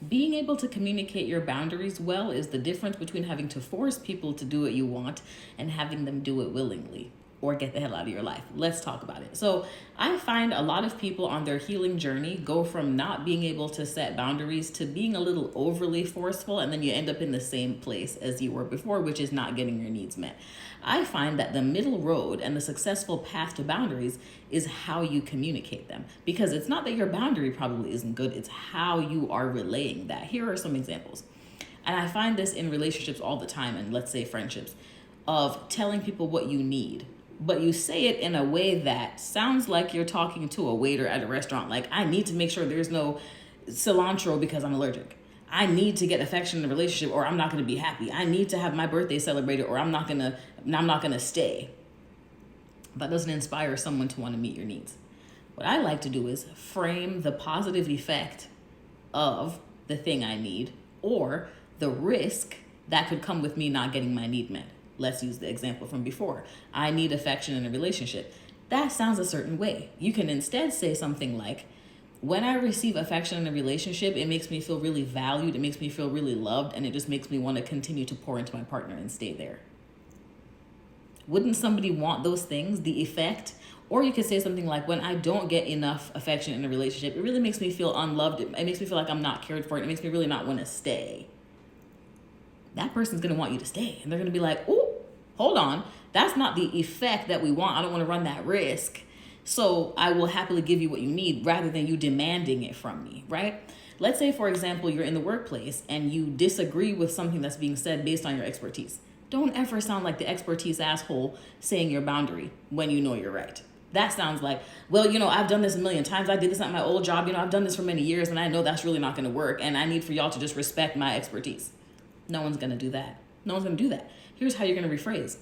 Being able to communicate your boundaries well is the difference between having to force people to do what you want and having them do it willingly or get the hell out of your life. Let's talk about it. So, I find a lot of people on their healing journey go from not being able to set boundaries to being a little overly forceful, and then you end up in the same place as you were before, which is not getting your needs met. I find that the middle road and the successful path to boundaries is how you communicate them. Because it's not that your boundary probably isn't good, it's how you are relaying that. Here are some examples. And I find this in relationships all the time, and let's say friendships, of telling people what you need. But you say it in a way that sounds like you're talking to a waiter at a restaurant. Like, I need to make sure there's no cilantro because I'm allergic. I need to get affection in a relationship or I'm not going to be happy. I need to have my birthday celebrated or I'm not going to stay. That doesn't inspire someone to want to meet your needs. What I like to do is frame the positive effect of the thing I need or the risk that could come with me not getting my need met. Let's use the example from before. I need affection in a relationship. That sounds a certain way. You can instead say something like, when I receive affection in a relationship, it makes me feel really valued, it makes me feel really loved, and it just makes me want to continue to pour into my partner and stay there. Wouldn't somebody want those things, the effect? Or you could say something like, when I don't get enough affection in a relationship, it really makes me feel unloved. It makes me feel like I'm not cared for. It makes me really not want to stay. That person's going to want you to stay. And they're going to be like, oh, hold on. That's not the effect that we want. I don't want to run that risk. So I will happily give you what you need rather than you demanding it from me, right? Let's say, for example, you're in the workplace and you disagree with something that's being said based on your expertise. Don't ever sound like the expertise asshole saying your boundary when you know you're right. That sounds like, well, I've done this a million times. I did this at my old job. I've done this for many years and I know that's really not going to work. And I need for y'all to just respect my expertise. No one's going to do that. No one's going to do that. Here's how you're going to rephrase.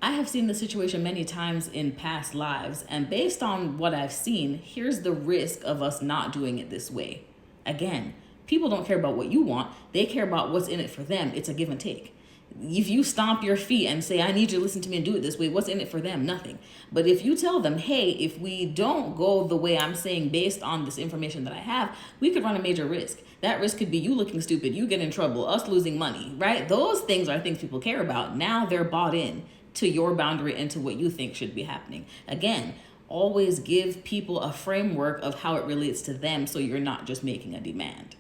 I have seen the situation many times in past lives, and based on what I've seen, here's the risk of us not doing it this way. Again, people don't care about what you want. They care about what's in it for them. It's a give and take. If you stomp your feet and say, I need you to listen to me and do it this way, what's in it for them? Nothing. But if you tell them, hey, if we don't go the way I'm saying based on this information that I have, we could run a major risk. That risk could be you looking stupid, you get in trouble, us losing money, right? Those things are things people care about. Now they're bought in to your boundary and to what you think should be happening. Again, always give people a framework of how it relates to them so you're not just making a demand.